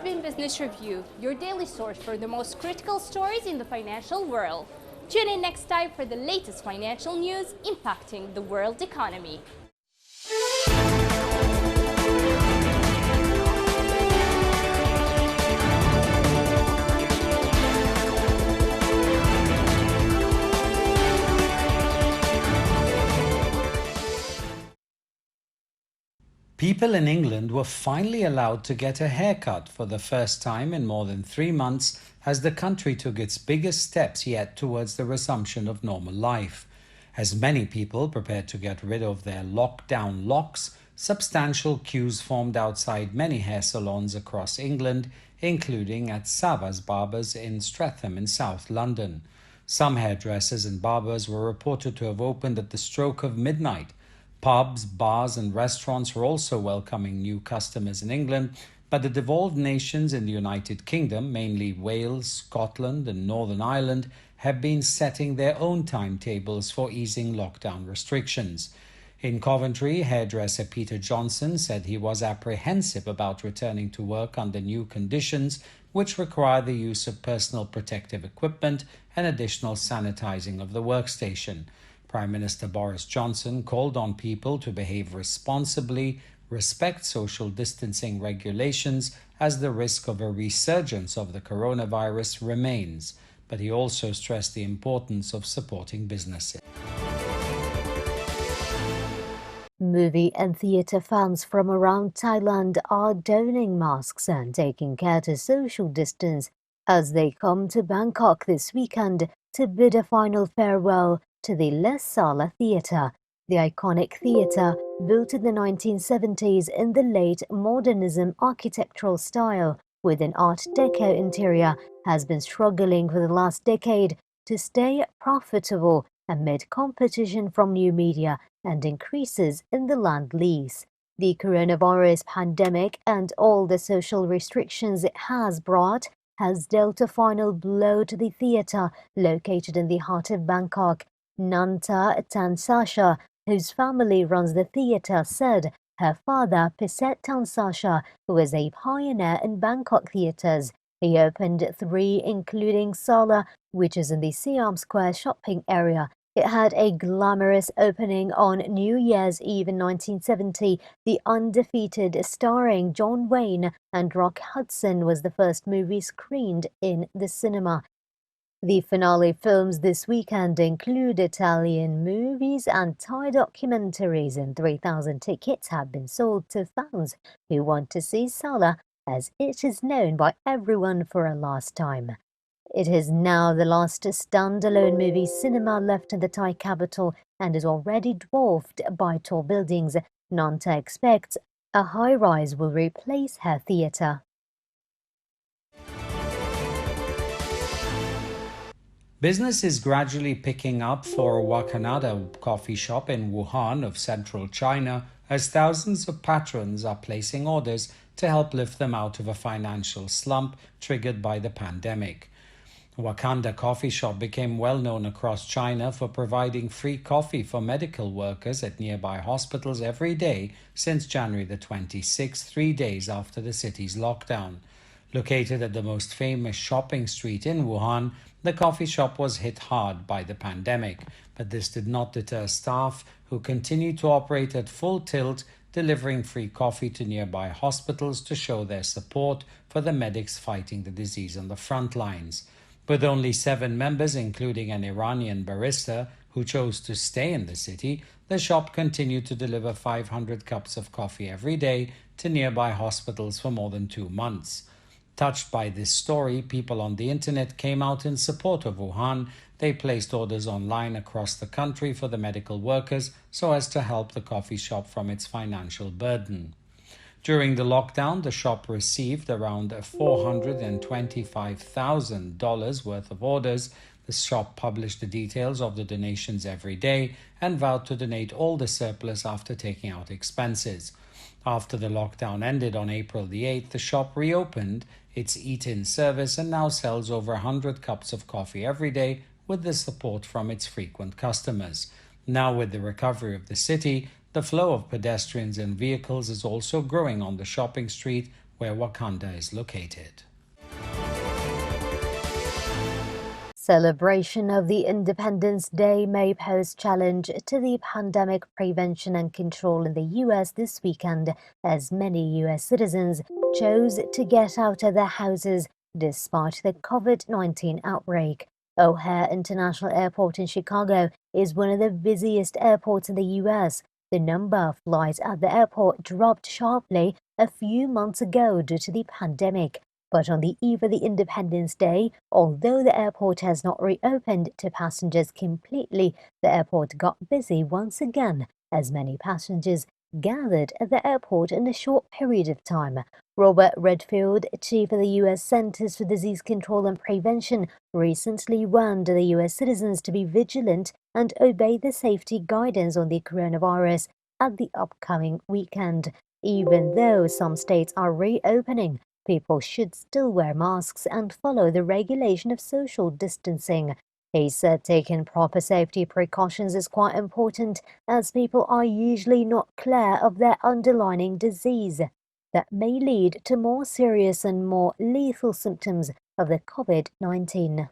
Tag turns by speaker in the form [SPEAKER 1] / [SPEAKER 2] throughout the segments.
[SPEAKER 1] been Business Review, your daily source for the most critical stories in the financial world. Tune in next time for the latest financial news impacting the world economy.
[SPEAKER 2] People in England were finally allowed to get a haircut for the first time in more than 3 months as the country took its biggest steps yet towards the resumption of normal life. As many people prepared to get rid of their lockdown locks, substantial queues formed outside many hair salons across England, including at Sava's Barbers in Streatham in South London. Some hairdressers and barbers were reported to have opened at the stroke of midnight. Pubs, bars and restaurants were also welcoming new customers in England, but the devolved nations in the United Kingdom, mainly Wales, Scotland and Northern Ireland, have been setting their own timetables for easing lockdown restrictions. In Coventry, hairdresser Peter Johnson said he was apprehensive about returning to work under new conditions, which require the use of personal protective equipment and additional sanitizing of the workstation. Prime Minister Boris Johnson called on people to behave responsibly, respect social distancing regulations as the risk of a resurgence of the coronavirus remains, but he also stressed the importance of supporting businesses.
[SPEAKER 3] Movie and theatre fans from around Thailand are donning masks and taking care to social distance as they come to Bangkok this weekend to bid a final farewell to the Les Sala Theatre. The iconic theatre, built in the 1970s in the late modernism architectural style with an Art Deco interior, has been struggling for the last decade to stay profitable amid competition from new media and increases in the land lease. The coronavirus pandemic and all the social restrictions it has brought has dealt a final blow to the theatre located in the heart of Bangkok. Nanta Tansasha, whose family runs the theatre, said her father, Piset Tansasha, was a pioneer in Bangkok theatres. He opened 3, including Sala, which is in the Siam Square shopping area. It had a glamorous opening on New Year's Eve in 1970. The Undefeated, starring John Wayne and Rock Hudson, was the first movie screened in the cinema. The finale films this weekend include Italian movies and Thai documentaries, and 3,000 tickets have been sold to fans who want to see Sala, as it is known by everyone for a last time. It is now the last standalone movie cinema left in the Thai capital and is already dwarfed by tall buildings. Nanta expects a high-rise will replace her theatre.
[SPEAKER 2] Business is gradually picking up for Wakanada coffee shop in Wuhan of central China as thousands of patrons are placing orders to help lift them out of a financial slump triggered by the pandemic. Wakanda Coffee Shop became well known across China for providing free coffee for medical workers at nearby hospitals every day since January the 26th, 3 days after the city's lockdown. Located at the most famous shopping street in Wuhan, the coffee shop was hit hard by the pandemic, but this did not deter staff who continued to operate at full tilt, delivering free coffee to nearby hospitals to show their support for the medics fighting the disease on the front lines. With only 7 members, including an Iranian barista who chose to stay in the city, the shop continued to deliver 500 cups of coffee every day to nearby hospitals for more than 2 months. Touched by this story, people on the internet came out in support of Wuhan. They placed orders online across the country for the medical workers so as to help the coffee shop from its financial burden. During the lockdown, the shop received around $425,000 worth of orders. The shop published the details of the donations every day and vowed to donate all the surplus after taking out expenses. After the lockdown ended on April the 8th, the shop reopened its eat-in service and now sells over 100 cups of coffee every day with the support from its frequent customers. Now, with the recovery of the city, the flow of pedestrians and vehicles is also growing on the shopping street, where Wakanda is located.
[SPEAKER 3] Celebration of the Independence Day may pose challenge to the pandemic prevention and control in the U.S. this weekend, as many U.S. citizens chose to get out of their houses despite the COVID-19 outbreak. O'Hare International Airport in Chicago is one of the busiest airports in the U.S. The number of flights at the airport dropped sharply a few months ago due to the pandemic. But on the eve of the Independence Day, although the airport has not reopened to passengers completely, the airport got busy once again as many passengers gathered at the airport in a short period of time. Robert Redfield, chief of the U.S. Centers for Disease Control and Prevention, recently warned the U.S. citizens to be vigilant and obey the safety guidance on the coronavirus at the upcoming weekend. Even though some states are reopening, people should still wear masks and follow the regulation of social distancing. He said taking proper safety precautions is quite important, as people are usually not clear of their underlying disease that may lead to more serious and more lethal symptoms of the COVID-19.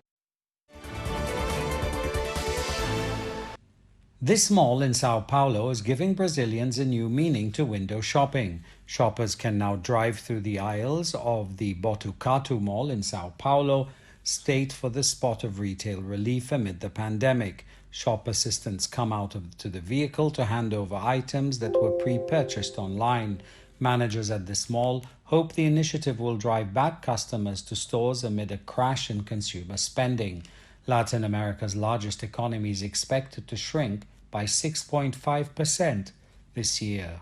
[SPEAKER 2] This mall in Sao Paulo is giving Brazilians a new meaning to window shopping. Shoppers can now drive through the aisles of the Botucatu Mall in Sao Paulo, state for the spot of retail relief amid the pandemic. Shop assistants come out to the vehicle to hand over items that were pre-purchased online. Managers at this mall hope the initiative will drive back customers to stores amid a crash in consumer spending. Latin America's largest economy is expected to shrink by 6.5% this year.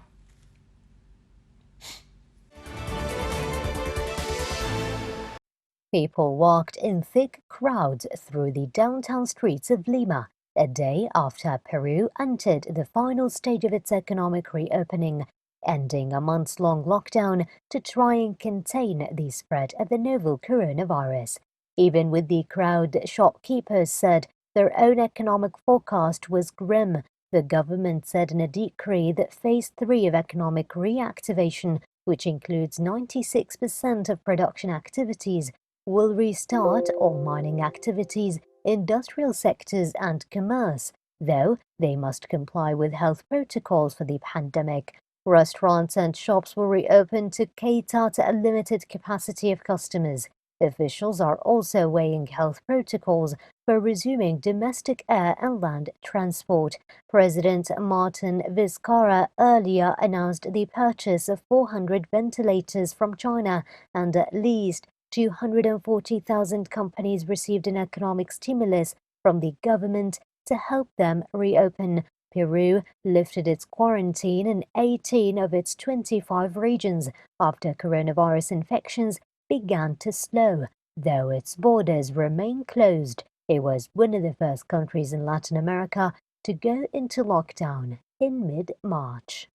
[SPEAKER 3] People walked in thick crowds through the downtown streets of Lima, a day after Peru entered the final stage of its economic reopening, ending a months-long lockdown to try and contain the spread of the novel coronavirus. Even with the crowd, shopkeepers said their own economic forecast was grim. The government said in a decree that Phase 3 of economic reactivation, which includes 96% of production activities, will restart all mining activities, industrial sectors and commerce, though they must comply with health protocols for the pandemic. Restaurants and shops will reopen to cater to a limited capacity of customers. Officials are also weighing health protocols for resuming domestic air and land transport. President Martin Vizcarra earlier announced the purchase of 400 ventilators from China, and at least 240,000 companies received an economic stimulus from the government to help them reopen. Peru lifted its quarantine in 18 of its 25 regions after coronavirus infections began to slow. Though its borders remain closed, it was one of the first countries in Latin America to go into lockdown in mid-March.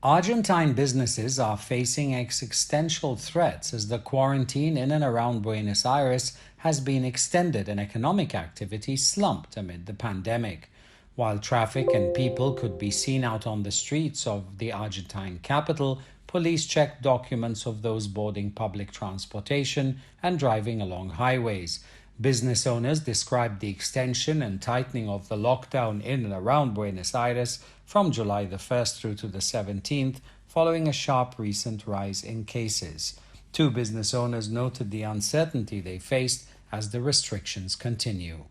[SPEAKER 2] Argentine businesses are facing existential threats as the quarantine in and around Buenos Aires has been extended and economic activity slumped amid the pandemic. While traffic and people could be seen out on the streets of the Argentine capital, police checked documents of those boarding public transportation and driving along highways. Business owners described the extension and tightening of the lockdown in and around Buenos Aires from July the 1st through to the 17th, following a sharp recent rise in cases. Two business owners noted the uncertainty they faced as the restrictions continue.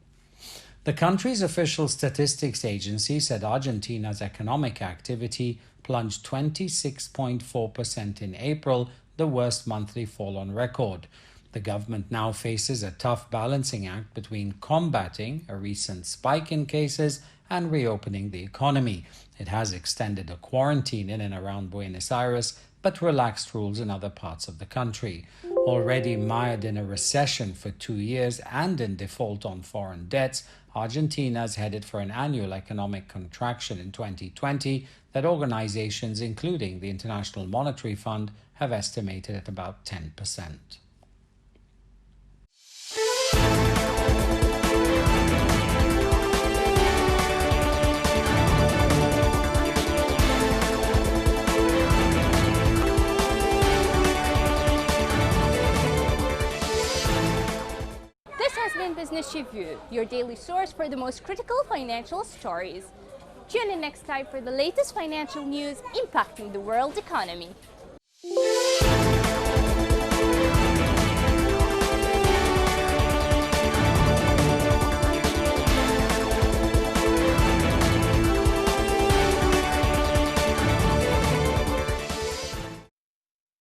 [SPEAKER 2] The country's official statistics agency said Argentina's economic activity plunged 26.4% in April, the worst monthly fall on record. The government now faces a tough balancing act between combating a recent spike in cases and reopening the economy. It has extended a quarantine in and around Buenos Aires, but relaxed rules in other parts of the country. Already mired in a recession for 2 years and in default on foreign debts, Argentina is headed for an annual economic contraction in 2020 that organizations, including the International Monetary Fund, have estimated at about 10%.
[SPEAKER 1] Business Review, your daily source for the most critical financial stories. Tune in next time for the latest financial news impacting the world economy.